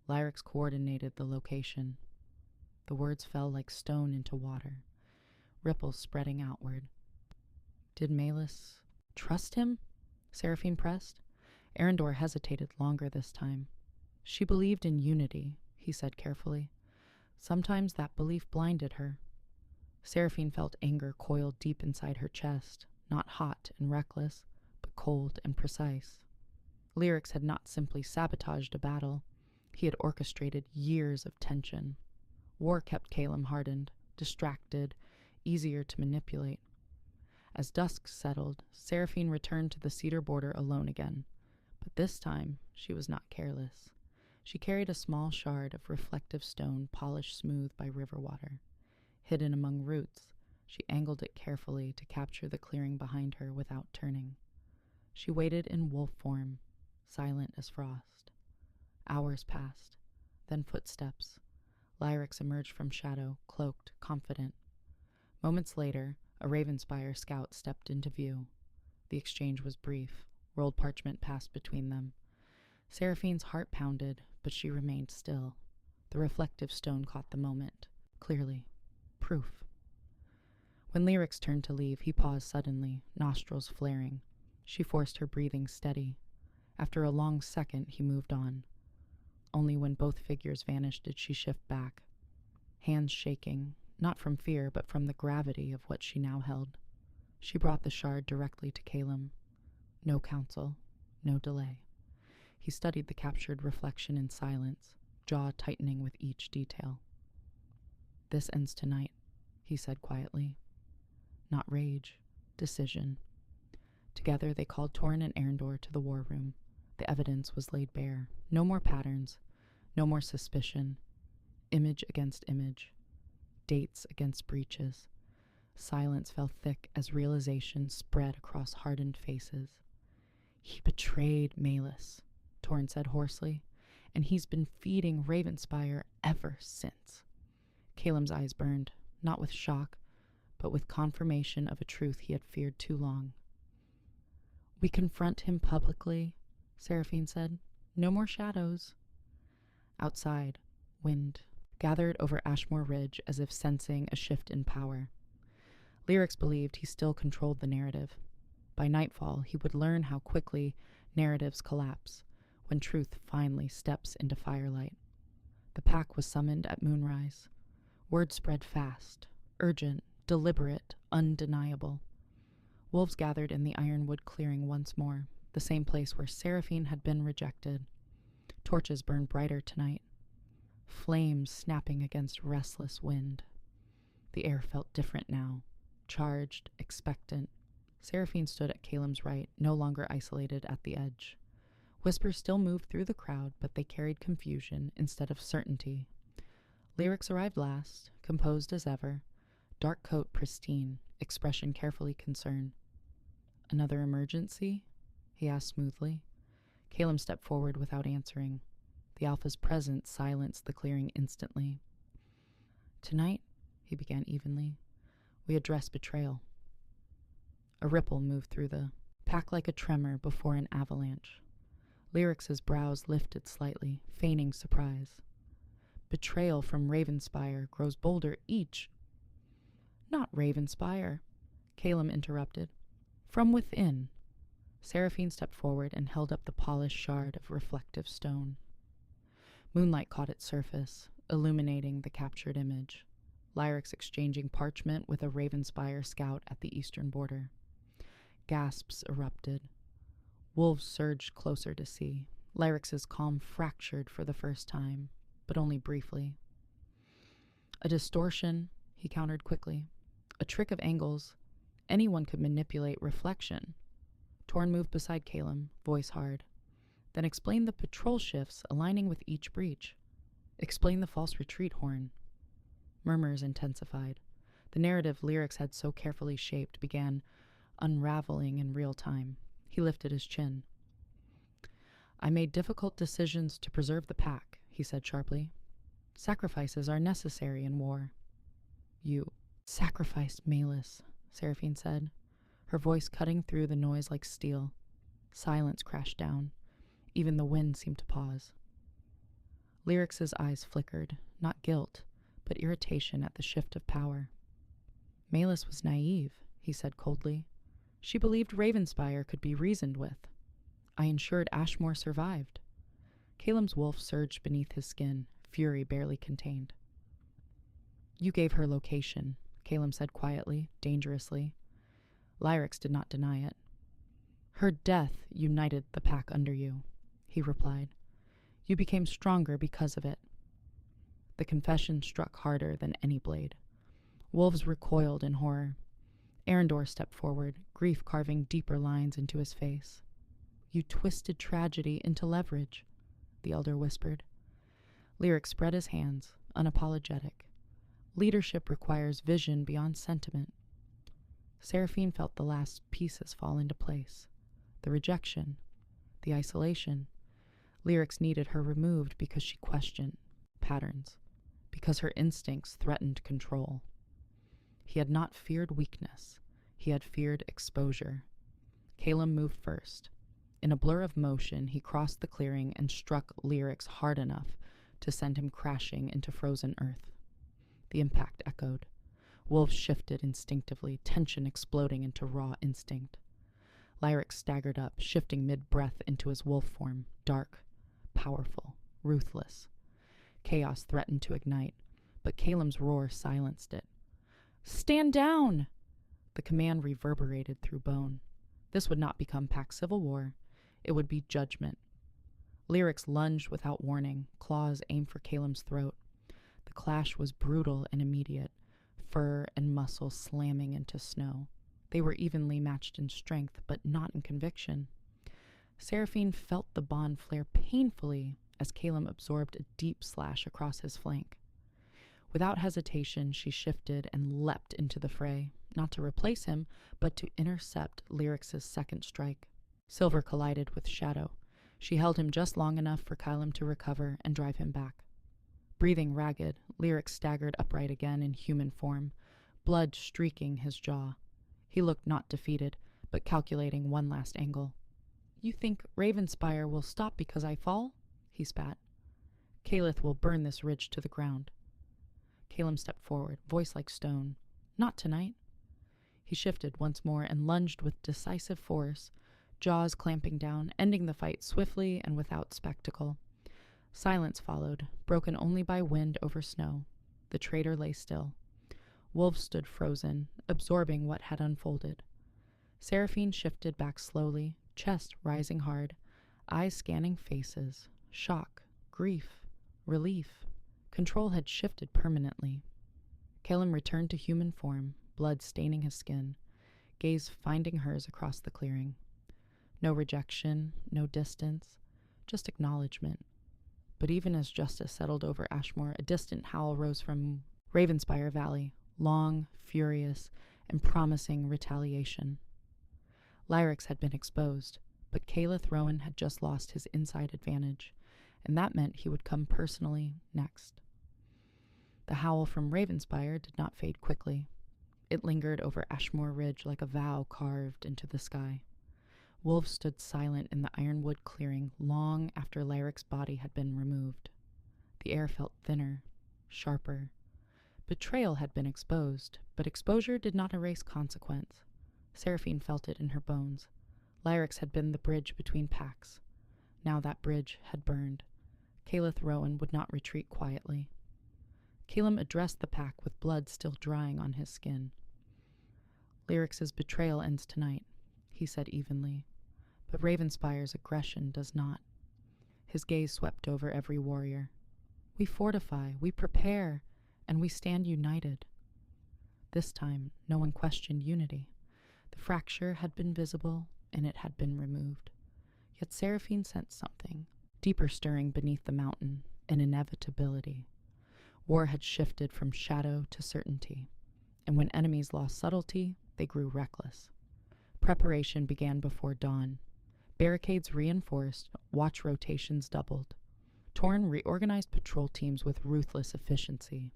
Lyrics coordinated the location. The words fell like stone into water, ripples spreading outward. "Did Malus trust him?" Seraphine pressed. Arendor hesitated longer this time. "She believed in unity," he said carefully. Sometimes that belief blinded her. Seraphine felt anger coiled deep inside her chest, not hot and reckless, but cold and precise. Lyrics had not simply sabotaged a battle. He had orchestrated years of tension. War kept Calum hardened, distracted, easier to manipulate. As dusk settled, Seraphine returned to the cedar border alone again. But this time, she was not careless. She carried a small shard of reflective stone polished smooth by river water. Hidden among roots, She angled it carefully to capture the clearing behind her without turning. She waited in wolf form, silent as frost. Hours passed, then footsteps. Lyrics emerged from shadow, cloaked, confident. Moments later, a Ravenspire scout stepped into view. The exchange was brief. Rolled parchment passed between them. Seraphine's heart pounded, but she remained still. The reflective stone caught the moment. Clearly. Proof. When Lyrics turned to leave, he paused suddenly, nostrils flaring. She forced her breathing steady. After a long second, he moved on. Only when both figures vanished did she shift back, hands shaking, not from fear, but from the gravity of what she now held. She brought the shard directly to Calum. No counsel, no delay. He studied the captured reflection in silence, jaw tightening with each detail. "This ends tonight," he said quietly. Not rage, decision. Together they called Torrin and Arendor to the war room. The evidence was laid bare. No more patterns, no more suspicion. Image against image. Dates against breaches. Silence fell thick as realization spread across hardened faces. "He betrayed Malus," Torrin said hoarsely, "and he's been feeding Ravenspire ever since." Calum's eyes burned, not with shock, but with confirmation of a truth he had feared too long. "We confront him publicly," Seraphine said. "No more shadows." Outside, wind gathered over Ashmore Ridge as if sensing a shift in power. Lyrics believed he still controlled the narrative. By nightfall, he would learn how quickly narratives collapse when truth finally steps into firelight. The pack was summoned at moonrise. Word spread fast, urgent, deliberate, undeniable. Wolves gathered in the ironwood clearing once more, the same place where Seraphine had been rejected. Torches burned brighter tonight, flames snapping against restless wind. The air felt different now, charged, expectant. Seraphine stood at Calum's right, no longer isolated at the edge. Whispers still moved through the crowd, but they carried confusion instead of certainty. Lyrics arrived last, composed as ever, dark coat pristine, expression carefully concerned. "Another emergency?" he asked smoothly. Calum stepped forward without answering. The Alpha's presence silenced the clearing instantly. "Tonight," he began evenly, "we address betrayal." A ripple moved through the pack like a tremor before an avalanche. Lyrics's brows lifted slightly, feigning surprise. "Betrayal from Ravenspire grows bolder each—" "Not Ravenspire," Calum interrupted. "From within." Seraphine stepped forward and held up the polished shard of reflective stone. Moonlight caught its surface, illuminating the captured image. Lyrics exchanging parchment with a Ravenspire scout at the eastern border. Gasps erupted. Wolves surged closer to see. Lyrics's calm fractured for the first time, but only briefly. "A distortion," he countered quickly. "A trick of angles. Anyone could manipulate reflection." Torn moved beside Calum, voice hard. "Then explain the patrol shifts aligning with each breach. Explain the false retreat horn." Murmurs intensified. The narrative Lyrics had so carefully shaped began unraveling in real time. He lifted his chin. "I made difficult decisions to preserve the pack," he said sharply. "Sacrifices are necessary in war." "You sacrificed Malus," Seraphine said, her voice cutting through the noise like steel. Silence crashed down. Even the wind seemed to pause. Lyrics's eyes flickered, not guilt, but irritation at the shift of power. "Malus was naive," he said coldly. "She believed Ravenspire could be reasoned with. I ensured Ashmore survived." Calum's wolf surged beneath his skin, fury barely contained. "You gave her location," Calum said quietly, dangerously. Lyrics did not deny it. "Her death united the pack under you," he replied. "You became stronger because of it." The confession struck harder than any blade. Wolves recoiled in horror. Arendor stepped forward, grief carving deeper lines into his face. "You twisted tragedy into leverage," the elder whispered. Lyric spread his hands, unapologetic. "Leadership requires vision beyond sentiment. Seraphine felt the last pieces fall into place. The rejection, the isolation. Lyrics needed her removed because she questioned patterns, because her instincts threatened control. He had not feared weakness. He had feared exposure. Calum moved first. In a blur of motion, he crossed the clearing and struck Lyrics hard enough to send him crashing into frozen earth. The impact echoed. Wolves shifted instinctively, tension exploding into raw instinct. Lyric staggered up, shifting mid-breath into his wolf form, dark, powerful, ruthless. Chaos threatened to ignite, but Calum's roar silenced it. "Stand down!" The command reverberated through bone. This would not become pack civil war. It would be judgment. Lyrics lunged without warning, claws aimed for Calum's throat. The clash was brutal and immediate, fur and muscle slamming into snow. They were evenly matched in strength, but not in conviction. Seraphine felt the bond flare painfully as Calum absorbed a deep slash across his flank. Without hesitation, she shifted and leapt into the fray, not to replace him, but to intercept Lyrics' second strike. Silver collided with shadow. She held him just long enough for Calum to recover and drive him back. Breathing ragged, Lyrics staggered upright again in human form, blood streaking his jaw. He looked not defeated, but calculating one last angle. "You think Ravenspire will stop because I fall?" he spat. "Calith will burn this ridge to the ground." Calum stepped forward, voice like stone. "Not tonight." He shifted once more and lunged with decisive force, jaws clamping down, ending the fight swiftly and without spectacle. Silence followed, broken only by wind over snow. The traitor lay still. Wolves stood frozen, absorbing what had unfolded. Seraphine shifted back slowly, chest rising hard, eyes scanning faces. Shock, grief, relief. Control had shifted permanently. Calum returned to human form, blood staining his skin, gaze finding hers across the clearing. No rejection, no distance, just acknowledgement. But even as justice settled over Ashmore, a distant howl rose from Ravenspire Valley, long, furious, and promising retaliation. Lyrics had been exposed, but Calith Rowan had just lost his inside advantage, and that meant he would come personally next. The howl from Ravenspire did not fade quickly. It lingered over Ashmore Ridge like a vow carved into the sky. Wolves stood silent in the ironwood clearing long after Lyric's body had been removed. The air felt thinner, sharper. Betrayal had been exposed, but exposure did not erase consequence. Seraphine felt it in her bones. Lyrics had been the bridge between packs. Now that bridge had burned. Calith Rowan would not retreat quietly. Calum addressed the pack with blood still drying on his skin. "Lyrics' betrayal ends tonight," he said evenly, "but Ravenspire's aggression does not." His gaze swept over every warrior. "We fortify, we prepare, and we stand united." This time, no one questioned unity. The fracture had been visible, and it had been removed. Yet Seraphine sensed something, deeper stirring beneath the mountain, an inevitability. War had shifted from shadow to certainty, and when enemies lost subtlety, they grew reckless. Preparation began before dawn. Barricades reinforced, watch rotations doubled. Torn reorganized patrol teams with ruthless efficiency.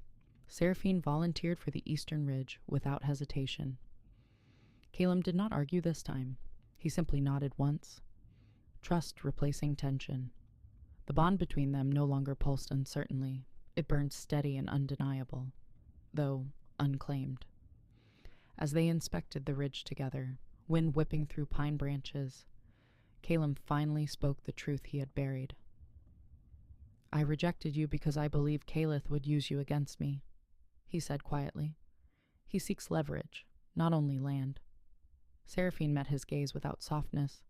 Seraphine volunteered for the Eastern Ridge without hesitation. Calum did not argue this time. He simply nodded once. Trust replacing tension. The bond between them no longer pulsed uncertainly. It burned steady and undeniable, though unclaimed. As they inspected the ridge together, wind whipping through pine branches, Calum finally spoke the truth he had buried. "I rejected you because I believed Calith would use you against me," he said quietly. "He seeks leverage, not only land." Seraphine met his gaze without softness.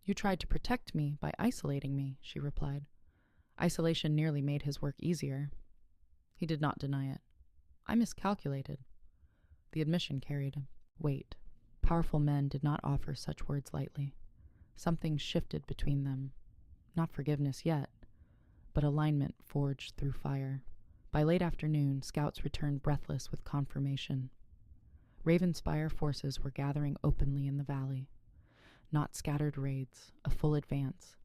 "You tried to protect me by isolating me," she replied. Isolation nearly made his work easier. He did not deny it. "I miscalculated." The admission carried weight. Powerful men did not offer such words lightly. Something shifted between them. Not forgiveness yet, but alignment forged through fire. By late afternoon, scouts returned breathless with confirmation. Ravenspire forces were gathering openly in the valley. Not scattered raids, a full advance.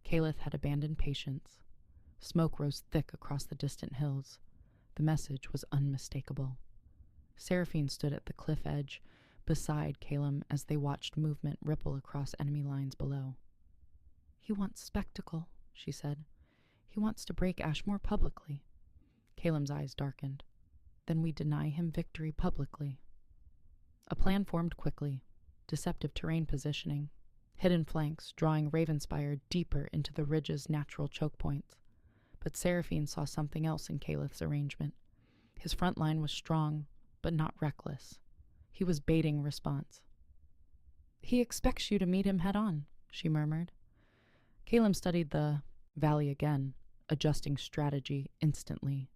Caliph had abandoned patience. Smoke rose thick across the distant hills. The message was unmistakable. Seraphine stood at the cliff edge, beside Calum as they watched movement ripple across enemy lines below. "He wants spectacle," she said. "He wants to break Ashmore publicly." Calum's eyes darkened. "Then we deny him victory publicly." A plan formed quickly. Deceptive terrain positioning, hidden flanks drawing Ravenspire deeper into the ridge's natural choke points. But Seraphine saw something else in Calith's arrangement. His front line was strong, but not reckless. He was baiting response. "He expects you to meet him head on," she murmured. Calum studied the valley again, adjusting strategy instantly.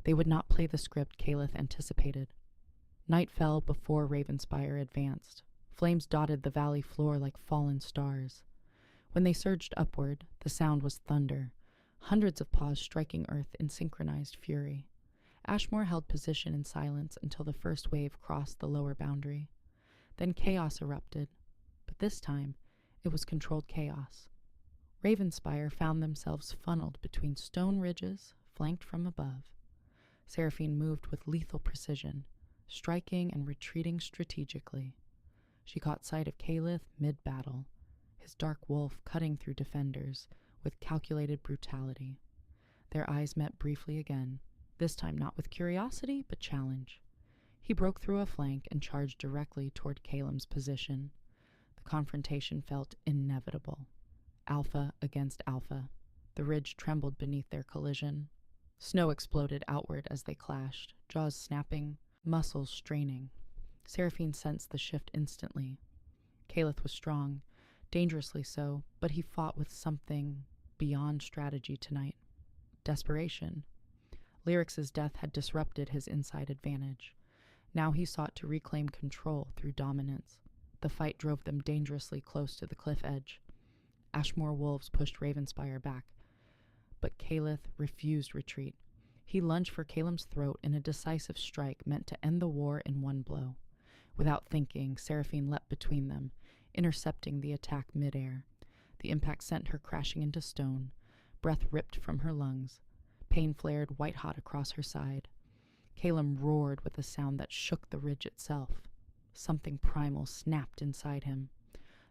They would not play the script Caliph anticipated. Night fell before Ravenspire advanced. Flames dotted the valley floor like fallen stars. When they surged upward, the sound was thunder, hundreds of paws striking earth in synchronized fury. Ashmore held position in silence until the first wave crossed the lower boundary. Then chaos erupted, but this time it was controlled chaos. Ravenspire found themselves funneled between stone ridges, flanked from above. Seraphine moved with lethal precision, striking and retreating strategically. She caught sight of Caliph mid-battle, his dark wolf cutting through defenders with calculated brutality. Their eyes met briefly again, this time not with curiosity, but challenge. He broke through a flank and charged directly toward Calum's position. The confrontation felt inevitable. Alpha against alpha. The ridge trembled beneath their collision. Snow exploded outward as they clashed, jaws snapping, muscles straining. Seraphine sensed the shift instantly. Caliph was strong, dangerously so, but he fought with something beyond strategy tonight. Desperation. Lyrix's death had disrupted his inside advantage. Now he sought to reclaim control through dominance. The fight drove them dangerously close to the cliff edge. Ashmore wolves pushed Ravenspire back, but Caliph refused retreat. He lunged for Calum's throat in a decisive strike meant to end the war in one blow. Without thinking, Seraphine leapt between them, intercepting the attack midair. The impact sent her crashing into stone. Breath ripped from her lungs. Pain flared white-hot across her side. Calum roared with a sound that shook the ridge itself. Something primal snapped inside him.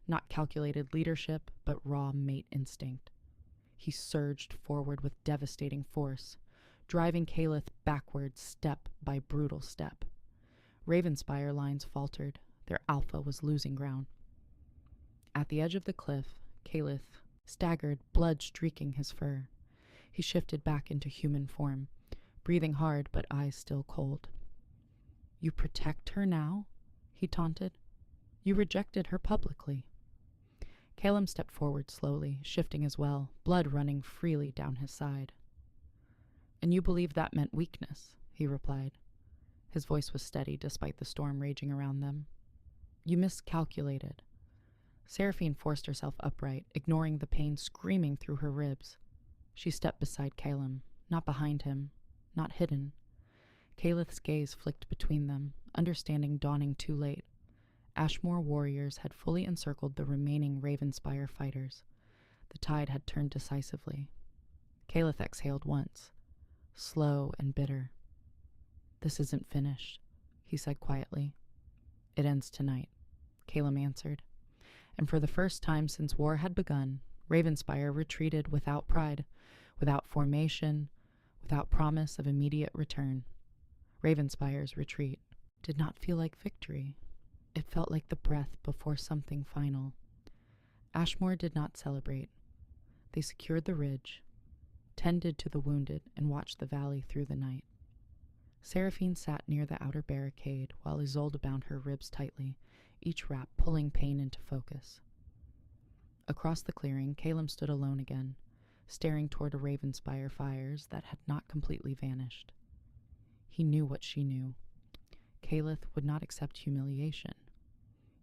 Not calculated leadership, but raw mate instinct. He surged forward with devastating force, driving Caliph backward step by brutal step. Ravenspire lines faltered. Their alpha was losing ground. At the edge of the cliff, Caliph staggered, blood streaking his fur. He shifted back into human form, breathing hard but eyes still cold. "You protect her now?" he taunted. "You rejected her publicly." Calum stepped forward slowly, shifting as well, blood running freely down his side. "And you believed that meant weakness," he replied. His voice was steady despite the storm raging around them. "You miscalculated." Seraphine forced herself upright, ignoring the pain screaming through her ribs. She stepped beside Calum, not behind him, not hidden. Caliph's gaze flicked between them, understanding dawning too late. Ashmore warriors had fully encircled the remaining Ravenspire fighters. The tide had turned decisively. Caliph exhaled once, slow and bitter. "This isn't finished," he said quietly. "It ends tonight," Calum answered. And for the first time since war had begun, Ravenspire retreated without pride, without formation, without promise of immediate return. Ravenspire's retreat did not feel like victory. It felt like the breath before something final. Ashmore did not celebrate. They secured the ridge, tended to the wounded, and watched the valley through the night. Seraphine sat near the outer barricade while Isolde bound her ribs tightly, each wrap pulling pain into focus. Across the clearing, Calum stood alone again, staring toward a Ravenspire fires that had not completely vanished. He knew what she knew. Caliph would not accept humiliation.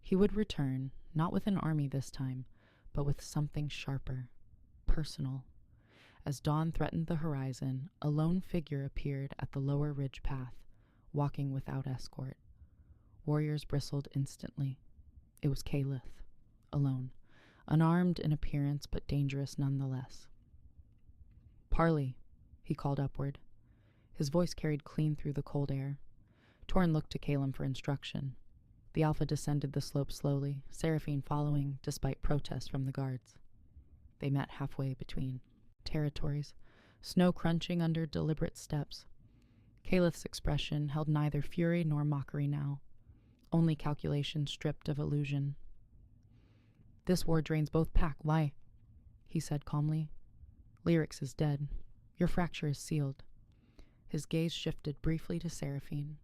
He would return, not with an army this time, but with something sharper, personal. As dawn threatened the horizon, a lone figure appeared at the lower ridge path, walking without escort. warriors bristled instantly. It was Caliph, alone, unarmed in appearance but dangerous nonetheless. "Parley," he called upward. His voice carried clean through the cold air. Torn looked to Caleb for instruction. The Alpha descended the slope slowly, Seraphine following despite protest from the guards. They met halfway between territories, snow crunching under deliberate steps. Calith's expression held neither fury nor mockery now, only calculation stripped of illusion. "This war drains both pack. Why?" he said calmly. "Lyrics is dead. Your fracture is sealed." His gaze shifted briefly to Seraphine.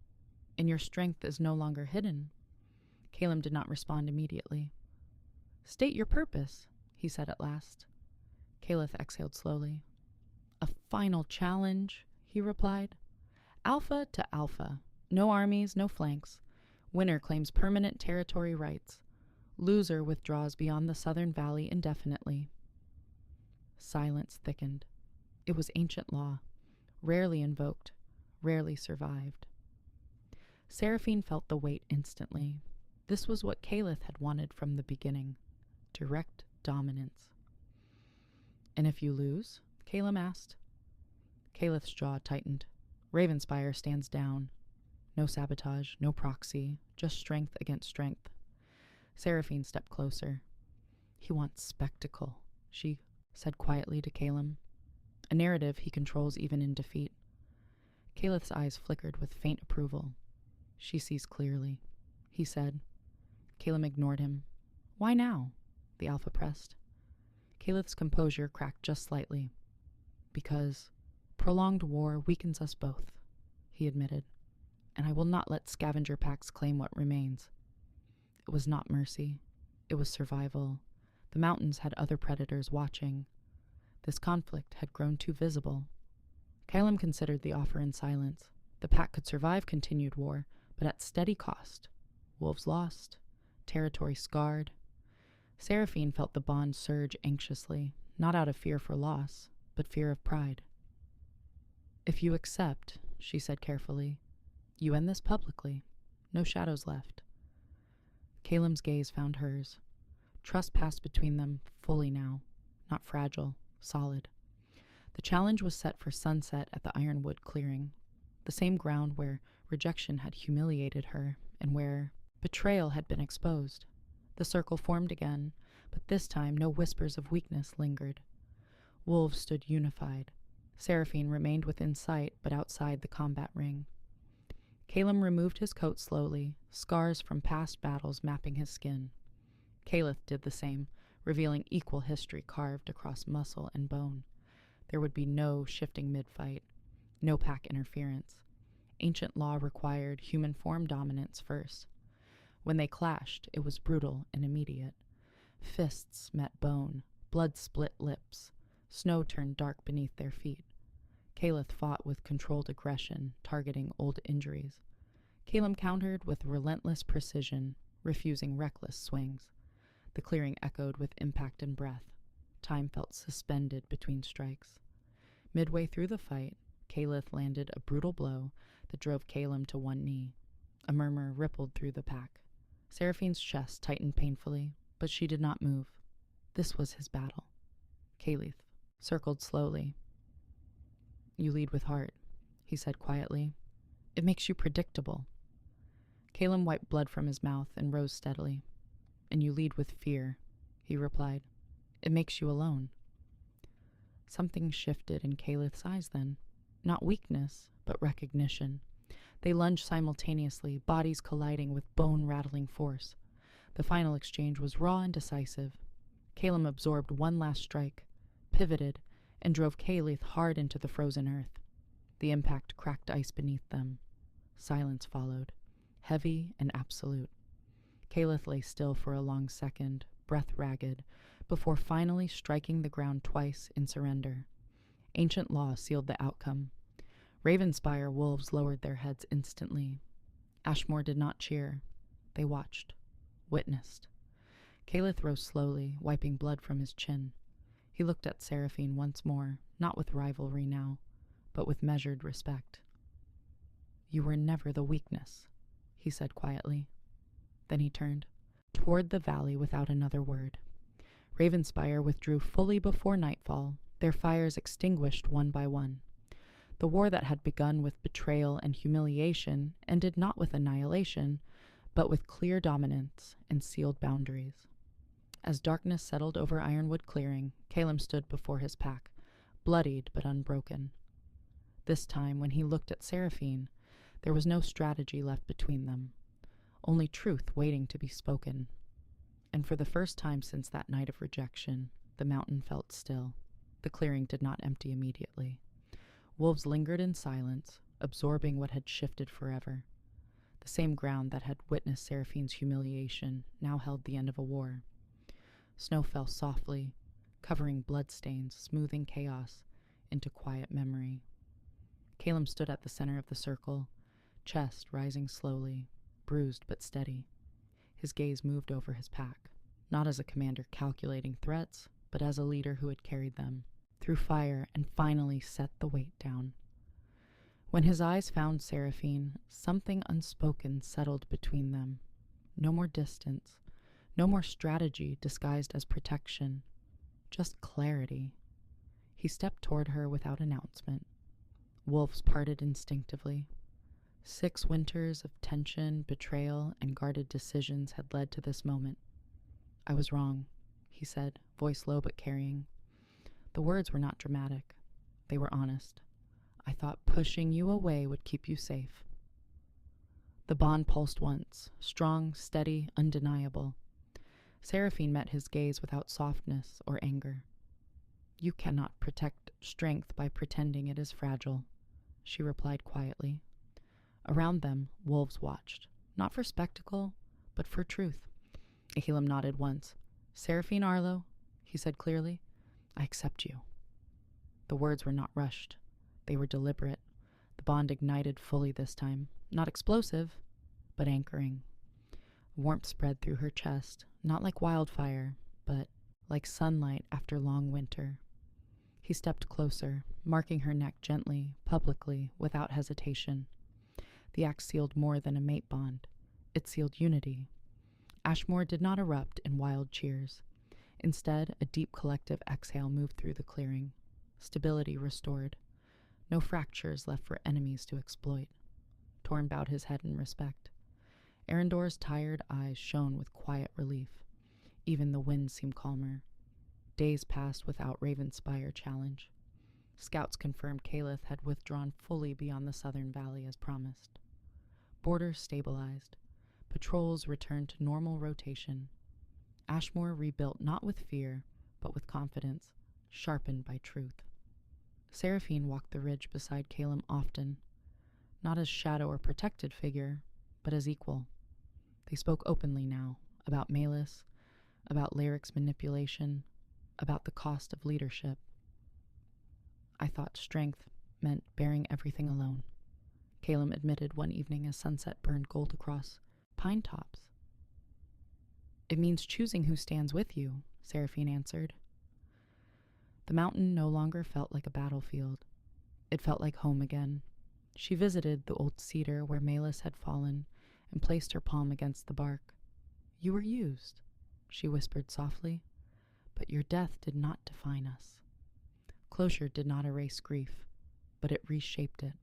"And your strength is no longer hidden." Caleb did not respond immediately. "State your purpose," he said at last. Caliph exhaled slowly. "A final challenge," he replied. "Alpha to alpha. No armies, no flanks. Winner claims permanent territory rights. Loser withdraws beyond the southern valley indefinitely." Silence thickened. It was ancient law, rarely invoked, rarely survived. Seraphine felt the weight instantly. This was what Caliph had wanted from the beginning. Direct dominance. "And if you lose?" Caleb asked. Caliph's jaw tightened. Ravenspire stands down. No sabotage, no proxy, just strength against strength. Seraphine stepped closer. "He wants spectacle," she said quietly to Caleb. "A narrative he controls even in defeat." Caliph's eyes flickered with faint approval. "She sees clearly," he said. Caleb ignored him. "Why now?" the Alpha pressed. Caliph's composure cracked just slightly. "Because prolonged war weakens us both," he admitted, "and I will not let scavenger packs claim what remains." It was not mercy. It was survival. The mountains had other predators watching. This conflict had grown too visible. Caleb considered the offer in silence. The pack could survive continued war, but at steady cost. Wolves lost, territory scarred. Seraphine felt the bond surge anxiously, not out of fear for loss, but fear of pride. "If you accept," she said carefully, "you end this publicly. No shadows left." Caleb's gaze found hers. Trust passed between them fully now, not fragile, solid. The challenge was set for sunset at the Ironwood clearing, the same ground where rejection had humiliated her and where betrayal had been exposed. The circle formed again, but this time no whispers of weakness lingered. Wolves stood unified. Seraphine remained within sight, but outside the combat ring. Caleb removed his coat slowly, scars from past battles mapping his skin. Caliph did the same, revealing equal history carved across muscle and bone. There would be no shifting mid-fight, no pack interference. Ancient law required human form dominance first. When they clashed, it was brutal and immediate. Fists met bone, blood split lips. Snow turned dark beneath their feet. Caliph fought with controlled aggression, targeting old injuries. Caleb countered with relentless precision, refusing reckless swings. The clearing echoed with impact and breath. Time felt suspended between strikes. Midway through the fight, Caliph landed a brutal blow that drove Caleb to one knee. A murmur rippled through the pack. Seraphine's chest tightened painfully, but she did not move. This was his battle. Caliph circled slowly. "You lead with heart," he said quietly. "It makes you predictable." Caleb wiped blood from his mouth and rose steadily. "And you lead with fear," he replied. "It makes you alone." Something shifted in Caliph's eyes then. Not weakness, but recognition. They lunged simultaneously, bodies colliding with bone-rattling force. The final exchange was raw and decisive. Caleb absorbed one last strike, pivoted, and drove Caliph hard into the frozen earth. The impact cracked ice beneath them. Silence followed, heavy and absolute. Caliph lay still for a long second, breath ragged, before finally striking the ground twice in surrender. Ancient law sealed the outcome. Ravenspire wolves lowered their heads instantly. Ashmore did not cheer. They watched, witnessed. Caliph rose slowly, wiping blood from his chin. He looked at Seraphine once more, not with rivalry now, but with measured respect. "You were never the weakness," he said quietly. Then he turned toward the valley without another word. Ravenspire withdrew fully before nightfall, their fires extinguished one by one. The war that had begun with betrayal and humiliation ended not with annihilation, but with clear dominance and sealed boundaries. As darkness settled over Ironwood Clearing, Calum stood before his pack, bloodied but unbroken. This time, when he looked at Seraphine, there was no strategy left between them, only truth waiting to be spoken. And for the first time since that night of rejection, the mountain felt still. The clearing did not empty immediately. Wolves lingered in silence, absorbing what had shifted forever. The same ground that had witnessed Seraphine's humiliation now held the end of a war. Snow fell softly, covering bloodstains, smoothing chaos into quiet memory. Calum stood at the center of the circle, chest rising slowly, bruised but steady. His gaze moved over his pack, not as a commander calculating threats, but as a leader who had carried them through fire and finally set the weight down. When his eyes found Seraphine, something unspoken settled between them. No more distance, no more strategy disguised as protection, just clarity. He stepped toward her without announcement. Wolves parted instinctively. 6 winters of tension, betrayal, and guarded decisions had led to this moment. "I was wrong," he said, voice low but carrying. The words were not dramatic. They were honest. "I thought pushing you away would keep you safe." The bond pulsed once, strong, steady, undeniable. Seraphine met his gaze without softness or anger. "You cannot protect strength by pretending it is fragile," she replied quietly. Around them, wolves watched, not for spectacle, but for truth. Calum nodded once. "Seraphine Arlo," he said clearly, "I accept you." The words were not rushed. They were deliberate. The bond ignited fully this time, not explosive, but anchoring. Warmth spread through her chest, not like wildfire, but like sunlight after long winter. He stepped closer, marking her neck gently, publicly, without hesitation. The act sealed more than a mate bond. It sealed unity. Ashmore did not erupt in wild cheers. Instead, a deep collective exhale moved through the clearing. Stability restored. No fractures left for enemies to exploit. Torn bowed his head in respect. Arendor's tired eyes shone with quiet relief. Even the wind seemed calmer. Days passed without Ravenspire challenge. Scouts confirmed Calith had withdrawn fully beyond the southern valley as promised. Borders stabilized. Patrols returned to normal rotation. Ashmore rebuilt not with fear, but with confidence, sharpened by truth. Seraphine walked the ridge beside Calum often, not as shadow or protected figure, but as equal. They spoke openly now, about Malus, about Lyric's manipulation, about the cost of leadership. "I thought strength meant bearing everything alone," Calum admitted one evening as sunset burned gold across pine tops. "It means choosing who stands with you," Seraphine answered. The mountain no longer felt like a battlefield. It felt like home again. She visited the old cedar where Malus had fallen and placed her palm against the bark. "You were used," she whispered softly, "but your death did not define us." Closure did not erase grief, but it reshaped it.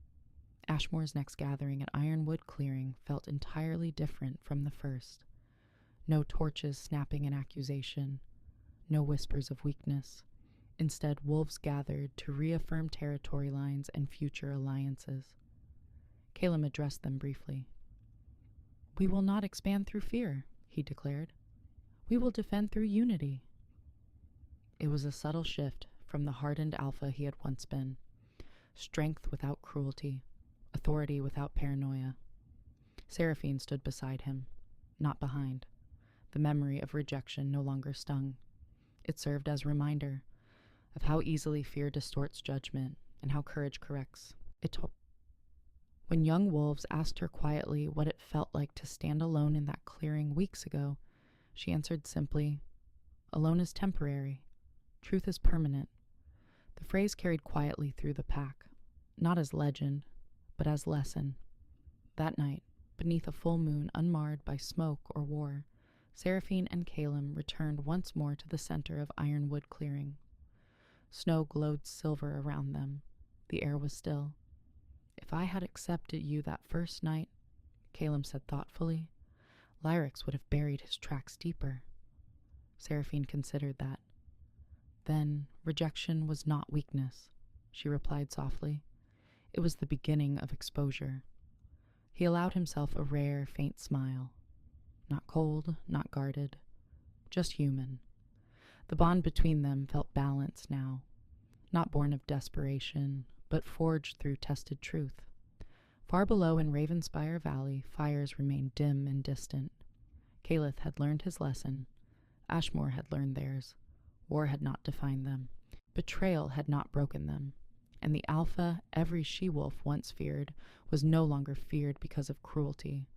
Ashmore's next gathering at Ironwood Clearing felt entirely different from the first. No torches snapping in accusation, no whispers of weakness. Instead, wolves gathered to reaffirm territory lines and future alliances. Calum addressed them briefly. "We will not expand through fear," he declared. "We will defend through unity." It was a subtle shift from the hardened alpha he had once been. Strength without cruelty, authority without paranoia. Seraphine stood beside him, not behind. The memory of rejection no longer stung. It served as a reminder of how easily fear distorts judgment and how courage corrects it. When young wolves asked her quietly what it felt like to stand alone in that clearing weeks ago, she answered simply, "Alone is temporary. Truth is permanent." The phrase carried quietly through the pack, not as legend, but as lesson. That night, Beneath a full moon unmarred by smoke or war, Seraphine and Caleb returned once more to the center of Ironwood Clearing. Snow glowed silver around them. The air was still. "If I had accepted you that first night," Caleb said thoughtfully, "Lyrax would have buried his tracks deeper." Seraphine considered that. "Then rejection was not weakness," she replied softly. "It was the beginning of exposure." He allowed himself a rare, faint smile. Not cold, not guarded, just human. The bond between them felt balanced now, not born of desperation, but forged through tested truth. Far below in Ravenspire Valley, fires remained dim and distant. Caleb had learned his lesson. Ashmore had learned theirs. War had not defined them. Betrayal had not broken them. And the alpha every she-wolf once feared was no longer feared because of cruelty,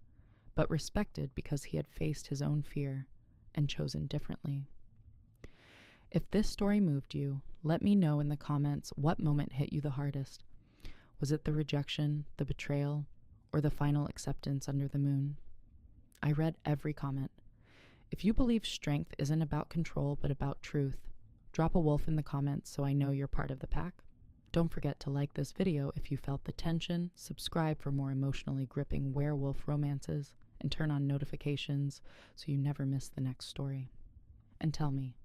but respected because he had faced his own fear and chosen differently. If this story moved you, let me know in the comments what moment hit you the hardest. Was it the rejection, the betrayal, or the final acceptance under the moon? I read every comment. If you believe strength isn't about control but about truth, drop a wolf in the comments so I know you're part of the pack. Don't forget to like this video if you felt the tension, subscribe for more emotionally gripping werewolf romances, and turn on notifications so you never miss the next story. And tell me,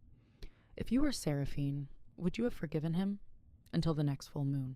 if you were Seraphine, would you have forgiven him? Until the next full moon.